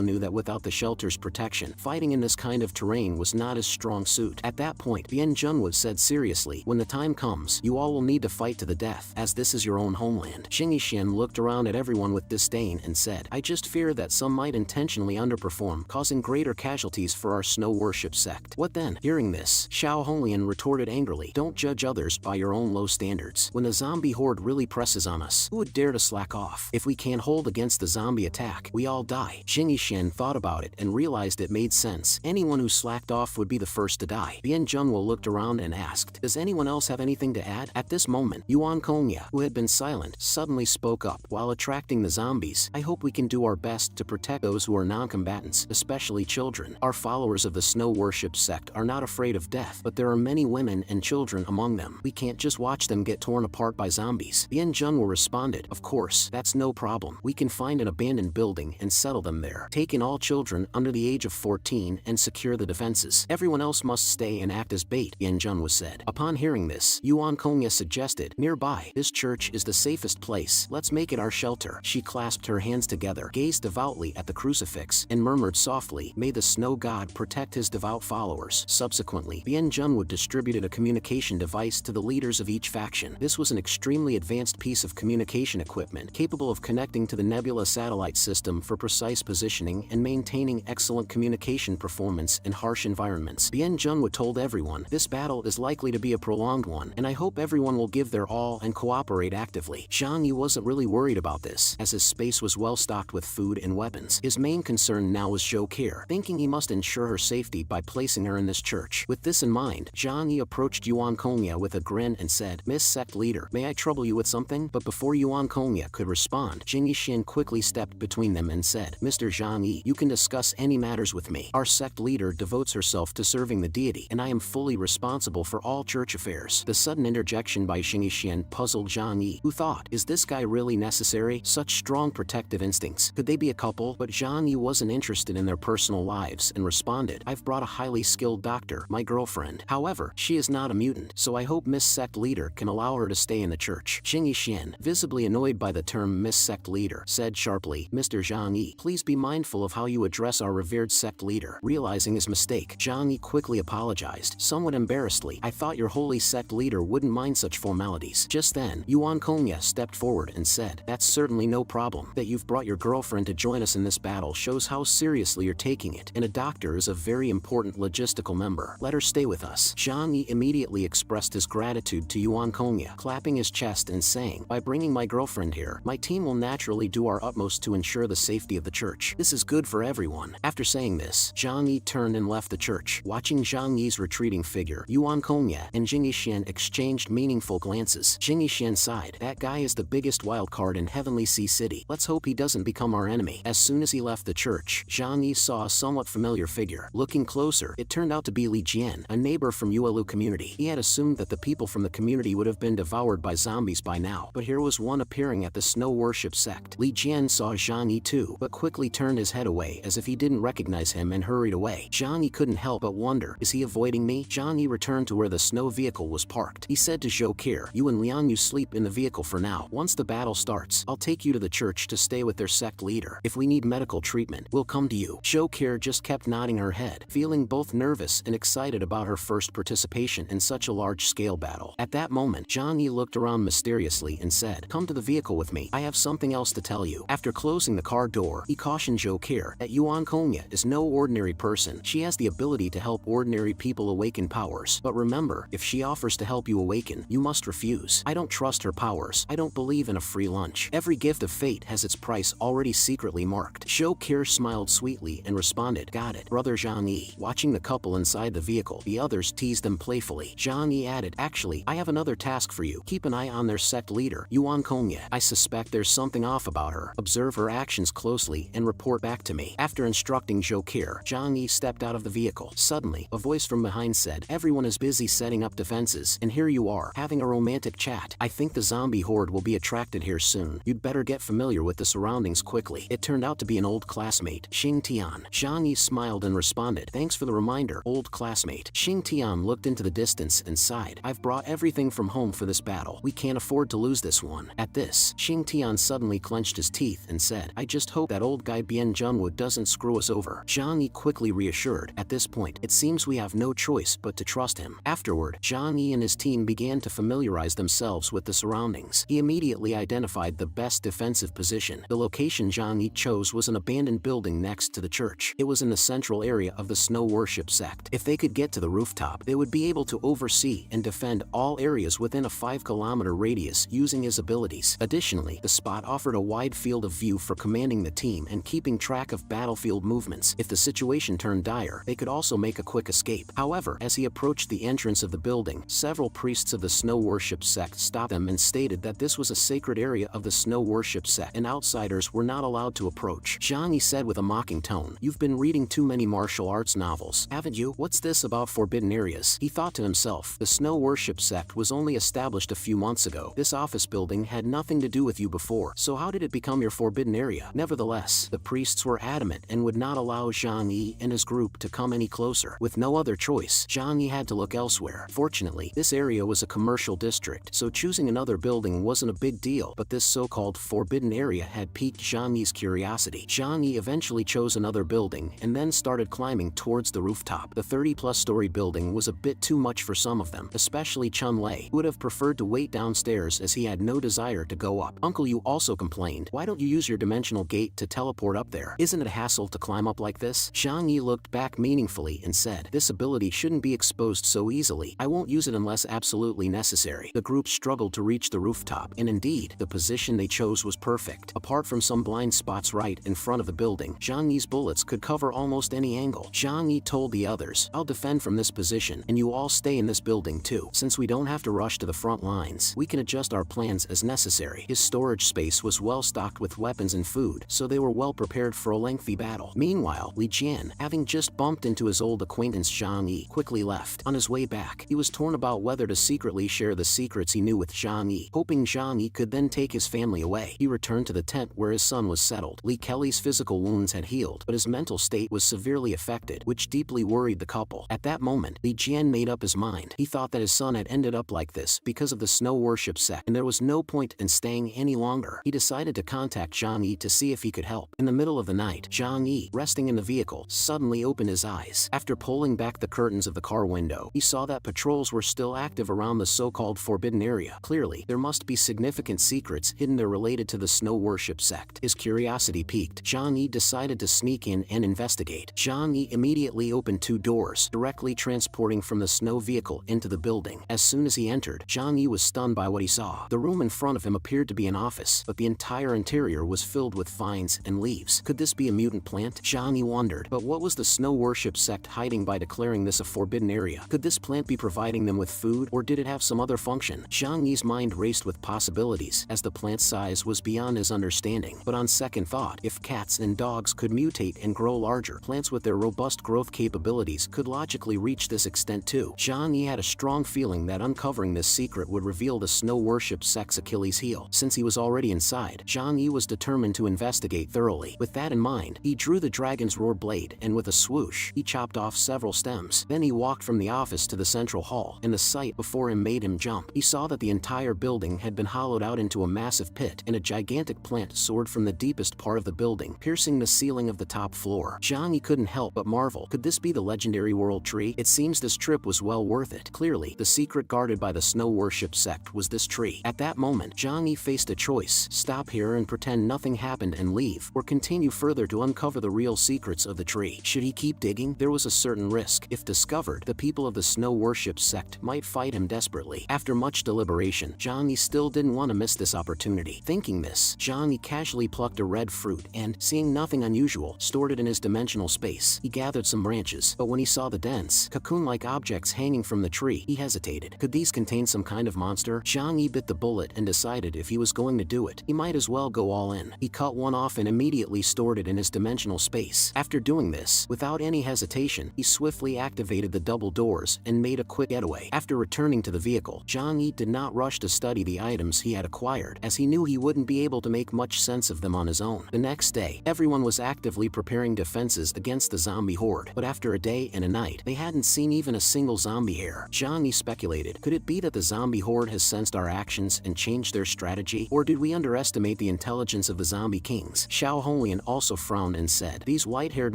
knew that without the shelter's protection, fighting in this kind of terrain was not his strong suit. At that point, Bian Zhenwu said seriously, "When the time comes, you all will need to fight to the death, as this is your own homeland." Jing Yixian looked around at everyone with disdain and said, "I just fear that some might intentionally underperform, causing greater casualties for our snow worship sect." "What then?" Hearing this, Xiao Honglian retorted angrily, "Don't judge others by your own low standards. When the zombie horde really presses on us, who would dare to slack off? If we can't hold against the zombie attack, we all die." Jing Yixian thought about it and realized it made sense. Anyone who slacked off would be the first to die. Bian Zhenwu looked around and asked, "Does anyone else have anything to add?" At this moment, Yuan Kongya, who had been silent, suddenly spoke up. "While attracting the zombies, I hope we can do our best to protect those who are non-combatants, especially children. Our followers of the snow worship sect are not afraid of death, but there are many women and children among them. We can't just watch them get torn apart by zombies." Bian Zhenwu responded, "Of course, that's no problem. We can find an abandoned building and settle them there. Take in all children under the age of 14 and secure the defenses. Everyone else must stay and act as bait," Bian Zhenwu said. Upon hearing this, Yuan Kongya suggested, "Nearby, this church is the safest place. Let's make it our shelter." She clasped her hands together, gazed devoutly at the crucifix, and murmured softly, "May the snow god protect his devout followers." Subsequently, Bian Zhenwu distributed a communication device to the leaders of each faction. This was an extremely advanced piece of communication equipment, capable of connecting to the Nebula satellite system for precise positioning and maintaining excellent communication performance in harsh environments. Bian Zhenwu told everyone, "This battle is likely to be a prolonged one, and I hope everyone will give their all and cooperate actively." Zhang Yi wasn't really worried about this, as his space was well stocked with with food and weapons. His main concern now was Zhou Care, thinking he must ensure her safety by placing her in this church. With this in mind, Zhang Yi approached Yuan Kongya with a grin and said, "Miss Sect Leader, may I trouble you with something?" But before Yuan Kongya could respond, Jing Yixin quickly stepped between them and said, "Mr. Zhang Yi, you can discuss any matters with me. Our sect leader devotes herself to serving the deity, and I am fully responsible for all church affairs." The sudden interjection by Jing Yixin puzzled Zhang Yi, who thought, is this guy really necessary? Such strong protective instincts. Could they be a couple? But Zhang Yi wasn't interested in their personal lives and responded, "I've brought a highly skilled doctor, my girlfriend. However, she is not a mutant, so I hope Miss Sect Leader can allow her to stay in the church." Jing Yixin, visibly annoyed by the term Miss Sect Leader, said sharply, "Mr. Zhang Yi, please be mindful of how you address our revered sect leader." Realizing his mistake, Zhang Yi quickly apologized, somewhat embarrassedly. "I thought your holy sect leader wouldn't mind such formalities." Just then, Yuan Kongya stepped forward and said, "That's certainly no problem. That you've brought your girlfriend to join us in this battle shows how seriously you're taking it, and a doctor is a very important logistical member. Let her stay with us." Zhang Yi immediately expressed his gratitude to Yuan Kongya, clapping his chest and saying, "By bringing my girlfriend here, my team will naturally do our utmost to ensure the safety of the church. This is good for everyone." After saying this, Zhang Yi turned and left the church. Watching Zhang Yi's retreating figure, Yuan Kongya and Jing Yixin exchanged meaningful glances. Jing Yixin sighed, "That guy is the biggest wildcard in Heavenly Sea City. Let's hope he doesn't become our enemy." As soon as he left the church, Zhang Yi saw a somewhat familiar figure. Looking closer, it turned out to be Li Jian, a neighbor from Yuelu community. He had assumed that the people from the community would have been devoured by zombies by now, but here was one appearing at the snow worship sect. Li Jian saw Zhang Yi too, but quickly turned his head away as if he didn't recognize him and hurried away. Zhang Yi couldn't help but wonder, is he avoiding me? Zhang Yi returned to where the snow vehicle was parked. He said to Zhou Care, "You and Lian Yu sleep in the vehicle for now. Once the battle starts, I'll take you to the church to stay with their sect leader. If we need medical treatment, we'll come to you." Zhou Care just kept nodding her head, feeling both nervous and excited about her first participation in such a large-scale battle. At that moment, Zhang Yi looked around mysteriously and said, "Come to the vehicle with me. I have something else to tell you." After closing the car door, he cautioned Zhou Care that Yuan Kongya is no ordinary person. She has the ability to help ordinary people awaken powers. But remember, if she offers to help you awaken, you must refuse. I don't trust her powers. I don't believe in a free lunch. Every gift of fate has its price already secretly marked. Zhou Care smiled sweetly and responded, "Got it, brother Zhang Yi." Watching the couple inside the vehicle, the others teased them playfully. Zhang Yi added, "Actually, I have another task for you. Keep an eye on their sect leader, Yuan Kongya. I suspect there's something off about her. Observe her actions closely and report back to me." After instructing Zhou Care, Zhang Yi stepped out of the vehicle. Suddenly, a voice from behind said, "Everyone is busy setting up defenses, and here you are, having a romantic chat. I think the zombie horde will be attracted here soon. You'd better get familiar with the surroundings quickly." It turned out to be an old classmate, Xing Tian. Zhang Yi smiled and responded, "Thanks for the reminder, old classmate." Xing Tian looked into the distance and sighed, "I've brought everything from home for this battle. We can't afford to lose this one." At this, Xing Tian suddenly clenched his teeth and said, "I just hope that old guy Bian Junwu doesn't screw us over." Zhang Yi quickly reassured, "At this point, it seems we have no choice but to trust him." Afterward, Zhang Yi and his team began to familiarize themselves with the surroundings. He immediately identified the best defensive position. The location Zhang Yi chose was an abandoned building next to the church. It was in the central area of the snow worship sect. If they could get to the rooftop, they would be able to oversee and defend all areas within a 5-kilometer radius using his abilities. Additionally, the spot offered a wide field of view for commanding the team and keeping track of battlefield movements. If the situation turned dire, they could also make a quick escape. However, as he approached the entrance of the building, several priests of the snow worship sect stopped them and stated that this was a sacred area of the snow worship sect and outsiders were not allowed to approach. Zhang Yi said with a mocking tone, "You've been reading too many martial arts novels, haven't you? What's this about forbidden areas?" He thought to himself, the snow worship sect was only established a few months ago. This office building had nothing to do with you before, so how did it become your forbidden area? Nevertheless, the priests were adamant and would not allow Zhang Yi and his group to come any closer. With no other choice, Zhang Yi had to look elsewhere. Fortunately, this area was a commercial district, so choosing another building wasn't a big deal, but this so-called forbidden area had piqued Zhang Yi's curiosity. Zhang Yi eventually chose another building and then started climbing towards the rooftop. The 30-plus story building was a bit too much for some of them, especially Chun Lei, who would have preferred to wait downstairs as he had no desire to go up. Uncle Yu also complained, "Why don't you use your dimensional gate to teleport up there? Isn't it a hassle to climb up like this?" Zhang Yi looked back meaningfully and said, "This ability shouldn't be exposed so easily. I won't use it unless absolutely necessary." The group struggled to reach the rooftop, and indeed, the position they chose was perfect. Apart from some blind spots right in front of the building. Zhang Yi's bullets could cover almost any angle. Zhang Yi told the others, "I'll defend from this position, and you all stay in this building too. Since we don't have to rush to the front lines, we can adjust our plans as necessary." His storage space was well stocked with weapons and food, so they were well prepared for a lengthy battle. Meanwhile, Li Jian, having just bumped into his old acquaintance Zhang Yi, quickly left. On his way back, he was torn about whether to secretly share the secrets he knew with Zhang Yi, hoping Zhang Yi could then take his family away. He returned to the tent where his son was settled. Li Kelly's physical wounds had healed, but his mental state was severely affected, which deeply worried the couple. At that moment, Li Jian made up his mind. He thought that his son had ended up like this because of the snow worship sect, and there was no point in staying any longer. He decided to contact Zhang Yi to see if he could help. In the middle of the night, Zhang Yi, resting in the vehicle, suddenly opened his eyes. After pulling back the curtains of the car window, he saw that patrols were still active around the so-called forbidden area. Clearly, there must be significant secrets hidden there related to the snow worship sect. His curiosity piqued. Zhang Yi decided to sneak in and investigate. Zhang Yi immediately opened two doors, directly transporting from the snow vehicle into the building. As soon as he entered, Zhang Yi was stunned by what he saw. The room in front of him appeared to be an office, but the entire interior was filled with vines and leaves. Could this be a mutant plant? Zhang Yi wondered. But what was the snow worship sect hiding by declaring this a forbidden area? Could this plant be providing them with food, or did it have some other function? Zhang Yi's mind raced with possibilities, as the plant's size was beyond his understanding. But on second thought, if cats and dogs could mutate and grow larger, plants with their robust growth capabilities could logically reach this extent too. Zhang Yi had a strong feeling that uncovering this secret would reveal the snow worship sect's Achilles heel. Since he was already inside, Zhang Yi was determined to investigate thoroughly. With that in mind, he drew the dragon's roar blade, and with a swoosh, he chopped off several stems. Then he walked from the office to the central hall, and the sight before him made him jump. He saw that the entire building had been hollowed out into a massive pit, and a gigantic plant soared from the deepest part of the building, piercing the ceiling of the top floor. Zhang Yi couldn't help but marvel. Could this be the legendary world tree? It seems this trip was well worth it. Clearly, the secret guarded by the snow worship sect was this tree. At that moment, Zhang Yi faced a choice: stop here and pretend nothing happened and leave, or continue further to uncover the real secrets of the tree. Should he keep digging? There was a certain risk. If discovered, the people of the snow worship sect might fight him desperately. After much deliberation, Zhang Yi still didn't want to miss this opportunity. Thinking this, Zhang Yi casually plucked a red fruit and, seeing nothing unusual, stored it in his dimensional space. He gathered some branches, but when he saw the dense, cocoon-like objects hanging from the tree, he hesitated. Could these contain some kind of monster? Zhang Yi bit the bullet and decided if he was going to do it, he might as well go all in. He cut one off and immediately stored it in his dimensional space. After doing this, without any hesitation, he swiftly activated the double doors and made a quick getaway. After returning to the vehicle, Zhang Yi did not rush to study the items he had acquired, as he knew he wouldn't be able to make much sense of them on his own. The next day, everyone was actively preparing defenses against the zombie horde, but after a day and a night, they hadn't seen even a single zombie hair. Zhang Yi speculated, could it be that the zombie horde has sensed our actions and changed their strategy, or did we underestimate the intelligence of the zombie kings? Xiao Honglian also frowned and said, these white-haired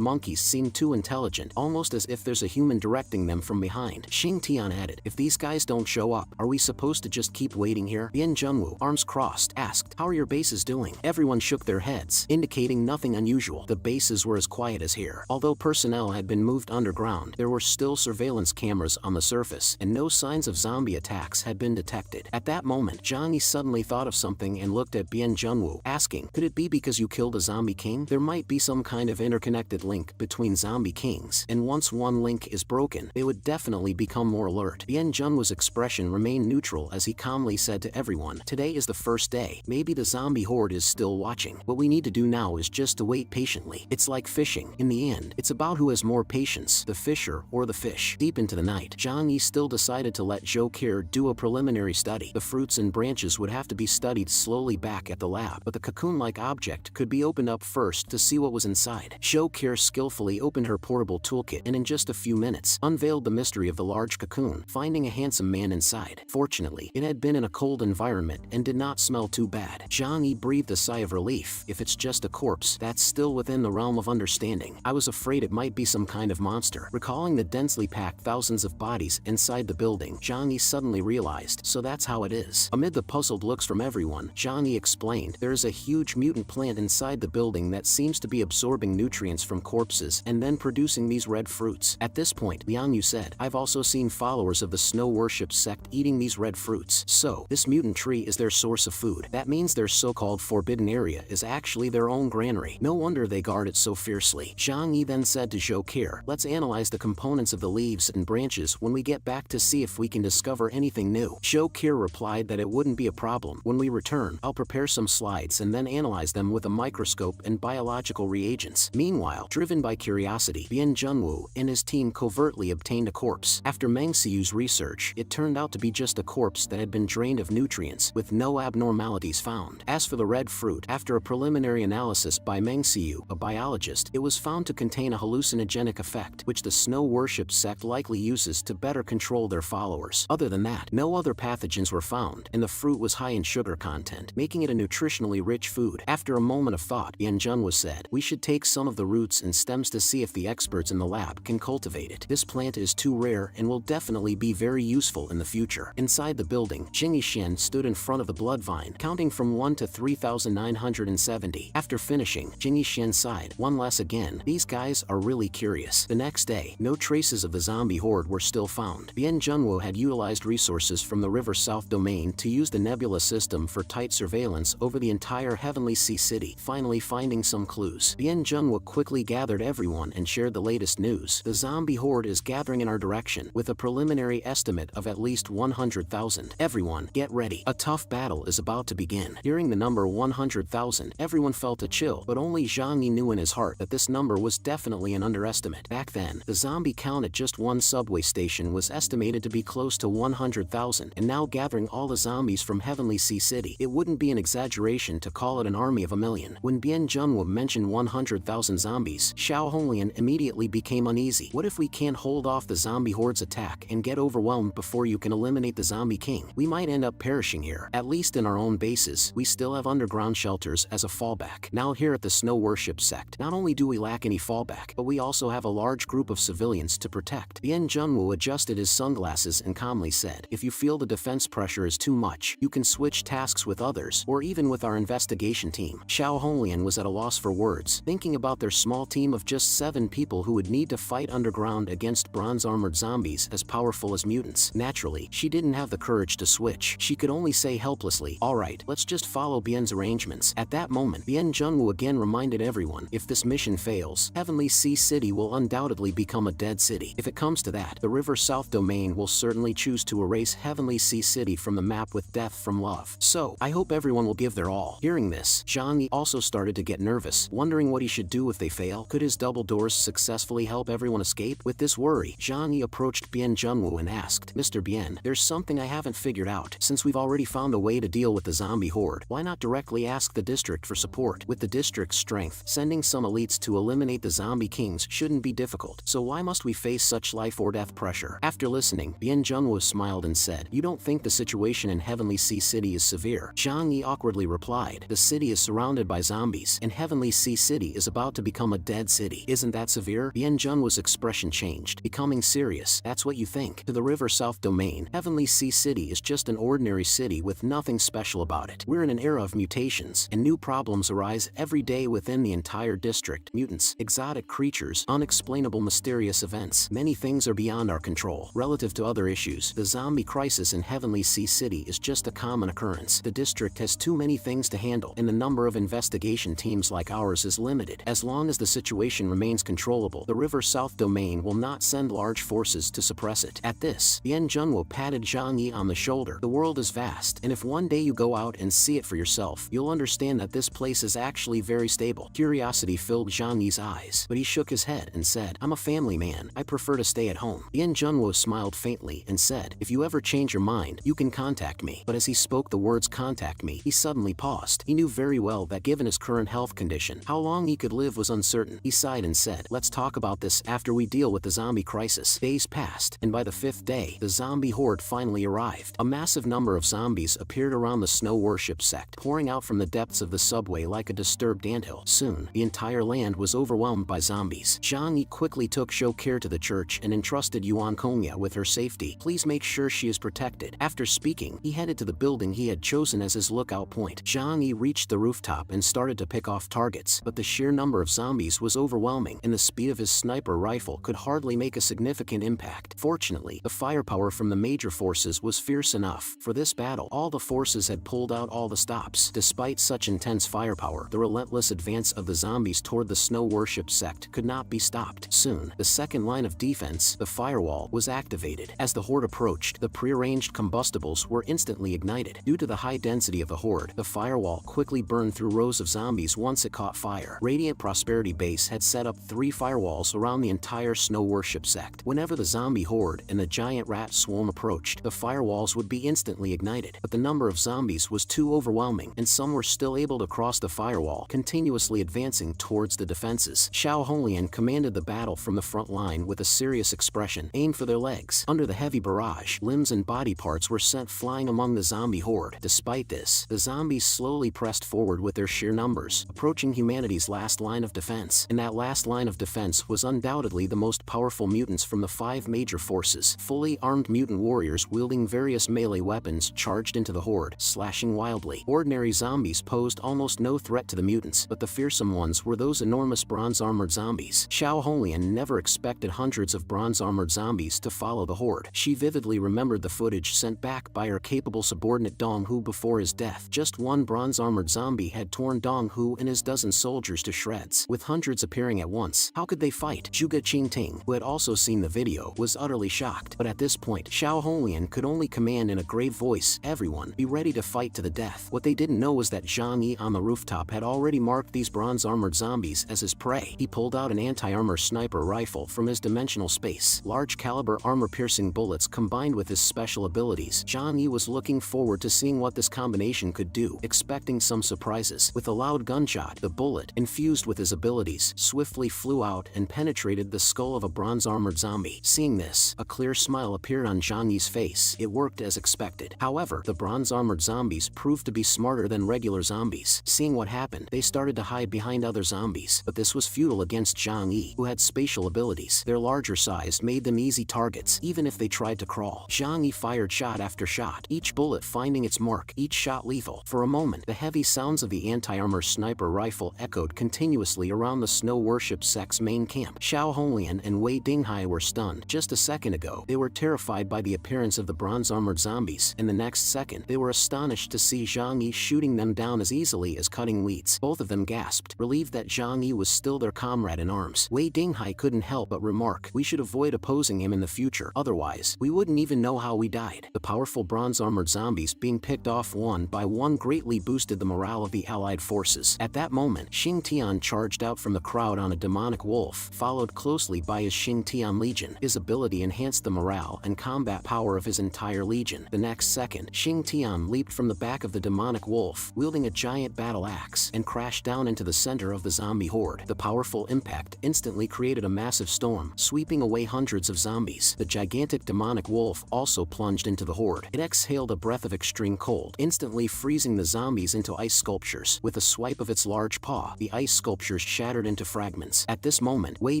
monkeys seem too intelligent, almost as if there's a human directing them from behind. Xing Tian added, if these guys don't show up, are we supposed to just keep waiting here? Yan Junwu, arms crossed, asked, how are your bases doing? Everyone shook their heads, indicating nothing unusual. The bases were as quiet as here. Although personnel had been moved underground, there were still surveillance cameras on the surface, and no signs of zombie attacks had been detected. At that moment, Zhang Yi suddenly thought of something and looked at Bian Junwu, asking, could it be because you killed a zombie king? There might be some kind of interconnected link between zombie kings, and once one link is broken, they would definitely become more alert. Bian Junwu's expression remained neutral as he calmly said to everyone, today is the first day. Maybe the zombie horde is still watching. What we need to do now is just to wait patiently. It's like fishing. In the end, it's about who has more patience, the fisher or the fish. Deep into the night, Zhang Yi still decided to let Zhou Qir do a preliminary study. The fruits and branches would have to be studied slowly back at the lab, but the cocoon-like object could be opened up first to see what was inside. Zhou Qir skillfully opened her portable toolkit and in just a few minutes, unveiled the mystery of the large cocoon, finding a handsome man inside. Fortunately, it had been in a cold environment and did not smell too bad. Zhang Yi breathed a sigh of relief. If it's just a corpse, that's still within the realm of understanding. I was afraid it might be some kind of monster. Recalling the densely packed thousands of bodies inside the building, Zhang Yi suddenly realized, so that's how it is. Amid the puzzled looks from everyone, Zhang Yi explained, there is a huge mutant plant inside the building that seems to be absorbing nutrients from corpses and then producing these red fruits. At this point, Liang Yu said, I've also seen followers of the snow worship sect eating these red fruits. So, this mutant tree is their source of food. That means their so-called forbidden area area is actually their own granary. No wonder they guard it so fiercely. Zhang Yi then said to Zhou Qi, let's analyze the components of the leaves and branches when we get back to see if we can discover anything new. Zhou Qi replied that it wouldn't be a problem. When we return, I'll prepare some slides and then analyze them with a microscope and biological reagents. Meanwhile, driven by curiosity, Bian Junwu and his team covertly obtained a corpse. After Meng Xiu's research, it turned out to be just a corpse that had been drained of nutrients, with no abnormalities found. As for the red fruit, after a preliminary analysis by Meng Xiu, a biologist, it was found to contain a hallucinogenic effect, which the Snow Worship sect likely uses to better control their followers. Other than that, no other pathogens were found, and the fruit was high in sugar content, making it a nutritionally rich food. After a moment of thought, Bian Junwu said, we should take some of the roots and stems to see if the experts in the lab can cultivate it. This plant is too rare and will definitely be very useful in the future. Inside the building, Jing Yishan stood in front of the blood vine, counting from 1 to 3,970. After finishing, Jing Yishan sighed, one less again. These guys are really curious. The next day, no traces of the zombie horde were still found. Bian Junwu had utilized resources from the River South domain to use the nebula system for tight surveillance over the entire Heavenly Sea City, finally finding some clues. Bian Junwu quickly gathered everyone and shared the latest news. The zombie horde is gathering in our direction, with a preliminary estimate of at least 100,000. Everyone, get ready. A tough battle is about to begin. Hearing the number 100,000, everyone felt a chill, but only Zhang Yi knew in his heart that this number was definitely an underestimate. Back then, the zombie count at just one subway station was estimated to be close to 100,000, and now gathering all the zombies from Heavenly Sea City, it wouldn't be an exaggeration to call it an army of a million. When Bian Junwu mentioned 100,000 zombies, Xiao Honglian immediately became uneasy. What if we can't hold off the zombie horde's attack and get overwhelmed before you can eliminate the zombie king? We might end up perishing here. At least in our own bases, we still have underground shelters as a fallback. Now here at the Snow Worship sect, not only do we lack any fallback, but we also have a large group of civilians to protect. Bian Junwu adjusted his sunglasses and calmly said, if you feel the defense pressure is too much, you can switch tasks with others, or even with our investigation team. Xiao Honglian was at a loss for words, thinking about their small team of just 7 people who would need to fight underground against bronze-armored zombies as powerful as mutants. Naturally, she didn't have the courage to switch. She could only say helplessly, alright, let's just follow Bian's arrangements. At that moment, Bian Junwu again reminded everyone, if this mission fails, Heavenly Sea City will undoubtedly become a dead city. If it comes to that, the River South domain will certainly choose to erase Heavenly Sea City from the map with death from love. So, I hope everyone will give their all. Hearing this, Zhang Yi also started to get nervous, wondering what he should do if they fail. Could his double doors successfully help everyone escape? With this worry, Zhang Yi approached Bian Junwu and asked, Mr. Bian, there's something I haven't figured out. Since we've already found a way to deal with the zombie horde, why not directly ask the district for support? With the district's strength, sending some elites to eliminate the zombie kings shouldn't be difficult. So why must we face such life or death pressure? After listening, Bian Junwu smiled and said, you don't think the situation in Heavenly Sea City is severe? Zhang Yi awkwardly replied, the city is surrounded by zombies, and Heavenly Sea City is about to become a dead city. Isn't that severe? Bian Junwu's expression changed, becoming serious. That's what you think? To the River South domain, Heavenly Sea City is just an ordinary city with nothing special about it. We're in an era of mutations, and new problems arise every day within the entire district. Mutants, exotic creatures, unexplainable mysterious events. Many things are beyond our control. Relative to other issues, the zombie crisis in Heavenly Sea City is just a common occurrence. The district has too many things to handle, and the number of investigation teams like ours is limited. As long as the situation remains controllable, the River South domain will not send large forces to suppress it. At this, Bian Junwu patted Zhang Yi on the shoulder. The world is vast, and if one day you go out and see it for yourself, you'll understand that this place is actually very stable. Curiosity filled Zhang Yi's eyes, but he shook his head and said, I'm a family man. I prefer to stay at home. Bian Junwu smiled faintly and said, if you ever change your mind, you can contact me. But as he spoke the words contact me, he suddenly paused. He knew very well that given his current health condition, how long he could live was uncertain. He sighed and said, let's talk about this after we deal with the zombie crisis. Days passed, and by the 5th day, the zombie horde finally arrived. A massive number of zombies appeared around the Snow Worship sect, pouring out from the depths of the subway like a disturbed anthill. Soon, the entire land was overwhelmed by zombies. Zhang Yi quickly took Zhou Qi to the church and entrusted Yuan Kongya with her safety. Please make sure she is protected. After speaking, he headed to the building he had chosen as his lookout point. Zhang Yi reached the rooftop and started to pick off targets, but the sheer number of zombies was overwhelming, and the speed of his sniper rifle could hardly make a significant impact. Fortunately, the firepower from the major forces was fierce enough. For this battle, all the forces had pulled out all the stops. Despite such an intense firepower, the relentless advance of the zombies toward the snow worship sect could not be stopped. Soon, the second line of defense, the firewall, was activated. As the horde approached, the prearranged combustibles were instantly ignited. Due to the high density of the horde, the firewall quickly burned through rows of zombies once it caught fire. Radiant Prosperity Base had set up 3 firewalls around the entire snow worship sect. Whenever the zombie horde and the giant rat swarm approached, the firewalls would be instantly ignited. But the number of zombies was too overwhelming, and some were still able to cross the firewall, continuously advancing towards the defenses. Xiao Honglian commanded the battle from the front line with a serious expression. Aim for their legs. Under the heavy barrage, limbs and body parts were sent flying among the zombie horde. Despite this, the zombies slowly pressed forward with their sheer numbers, approaching humanity's last line of defense. And that last line of defense was undoubtedly the most powerful mutants from the 5 major forces. Fully armed mutant warriors wielding various melee weapons charged into the horde, slashing wildly. Ordinary zombies posed almost no threat to the mutants, but the fearsome ones were those enormous bronze-armored zombies. Xiao Honglian never expected hundreds of bronze-armored zombies to follow the horde. She vividly remembered the footage sent back by her capable subordinate Dong Hu before his death. Just one bronze-armored zombie had torn Dong Hu and his dozen soldiers to shreds, with hundreds appearing at once. How could they fight? Zhuge Qingting, who had also seen the video, was utterly shocked. But at this point, Xiao Honglian could only command in a grave voice, "Everyone, be ready to fight to the death." What they didn't know was that Zhang Yi on the rooftop had already marked these bronze-armored zombies as his prey. He pulled out an anti-armor sniper rifle from his dimensional space. Large-caliber armor-piercing bullets combined with his special abilities. Zhang Yi was looking forward to seeing what this combination could do, expecting some surprises. With a loud gunshot, the bullet, infused with his abilities, swiftly flew out and penetrated the skull of a bronze-armored zombie. Seeing this, a clear smile appeared on Zhang Yi's face. It worked as expected. However, the bronze-armored zombies proved to be smarter than regular zombies. Seeing what happened, they started to hide behind other zombies, but this was futile against Zhang Yi, who had spatial abilities. Their larger size made them easy targets, even if they tried to crawl. Zhang Yi fired shot after shot, each bullet finding its mark, each shot lethal. For a moment, the heavy sounds of the anti-armor sniper rifle echoed continuously around the snow worship sect's main camp. Xiao Honglian and Wei Dinghai were stunned. Just a second ago, they were terrified by the appearance of the bronze-armored zombies, and the next second, they were astonished to see Zhang Yi shooting them down as easily as cutting weeds. Both of them gasped, relieved that Zhang Yi was still their comrade in arms. Wei Dinghai couldn't help but remark, "We should avoid opposing him in the future, otherwise, we wouldn't even know how we died." The powerful bronze-armored zombies being picked off one by one greatly boosted the morale of the allied forces. At that moment, Xing Tian charged out from the crowd on a demonic wolf, followed closely by his Xing Tian Legion. His ability enhanced the morale and combat power of his entire legion. The next second, Xing Tian leaped from the back of the demonic wolf, wielding a giant battle axe, and crashed down into the center of the zombie horde. The powerful impact instantly created a massive storm, sweeping away hundreds of zombies. The gigantic demonic wolf also plunged into the horde. It exhaled a breath of extreme cold, instantly freezing the zombies into ice sculptures. With a swipe of its large paw, the ice sculptures shattered into fragments. At this moment, Wei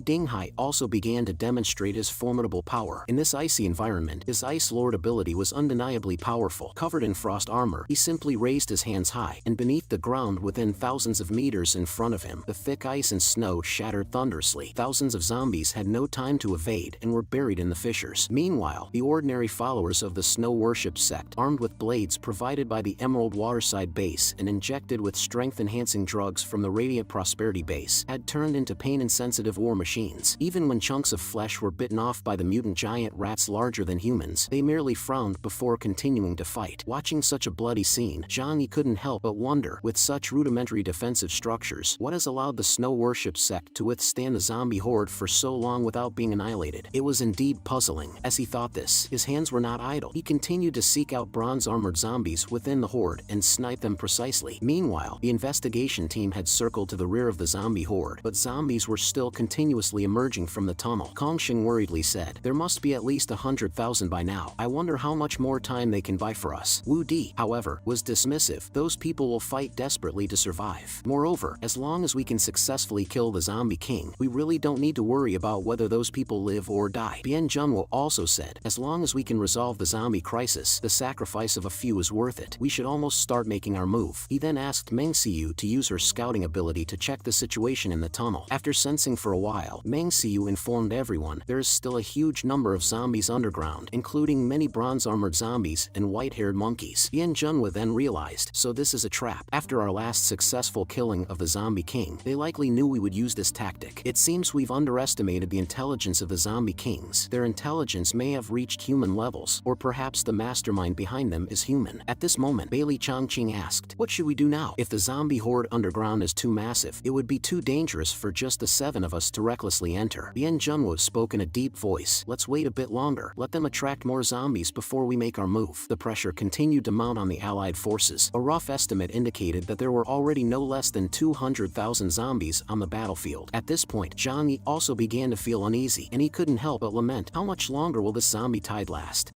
Dinghai also began to demonstrate his formidable power. In this icy environment, his Ice Lord ability was undeniably powerful. Covered in frost armor, he simply raised his hands high, and beneath the ground within thousands of meters in front of him, the thick ice and snow shattered thunderously. Thousands of zombies had no time to evade and were buried in the fissures. Meanwhile, the ordinary followers of the snow worship sect, armed with blades provided by the Emerald Waterside base and injected with strength-enhancing drugs from the Radiant Prosperity base, had turned into pain-insensitive war machines. Even when chunks of flesh were bitten off by the mutant giant rats larger than humans, they merely frowned before continuing to fight. Watching such a bloody scene, Zhang Yi couldn't help but wonder, with such rudimentary defensive structures, what has allowed the snow worship sect to withstand the zombie horde for so long without being annihilated? It was indeed puzzling. As he thought this, his hands were not idle. He continued to seek out bronze-armored zombies within the horde and snipe them precisely. Meanwhile, the investigation team had circled to the rear of the zombie horde, but zombies were still continuously emerging from the tunnel. Kongsheng worriedly said, "There must be at least 100,000 by now. I wonder how much more time they can buy for us." Wu Di, however, was dismissive. "Those people will fight desperately to survive. Moreover, as long as we can successfully kill the zombie king, we really don't need to worry about whether those people live or die." Bian Junwo also said, "As long as we can resolve the zombie crisis, the sacrifice of a few is worth it. We should almost start making our move." He then asked Meng Xiu to use her scouting ability to check the situation in the tunnel. After sensing for a while, Meng Xiu informed everyone there is still a huge number of zombies underground, including many bronze-armored zombies and white-haired monkeys. Bian Junwo then realized, so this is a trap. trap. After our last successful killing of the zombie king, they likely knew we would use this tactic. It seems we've underestimated the intelligence of the zombie kings. Their intelligence may have reached human levels, or perhaps the mastermind behind them is human. At this moment, Bailey Chongqing asked, "What should we do now? If the zombie horde underground is too massive, it would be too dangerous for just the 7 of us to recklessly enter." Bien Junwo spoke in a deep voice. "Let's wait a bit longer. Let them attract more zombies before we make our move." The pressure continued to mount on the Allied forces. A rough estimate indicated that there were already no less than 200,000 zombies on the battlefield. At this point, Zhang Yi also began to feel uneasy, and he couldn't help but lament, how much longer will this zombie tide last?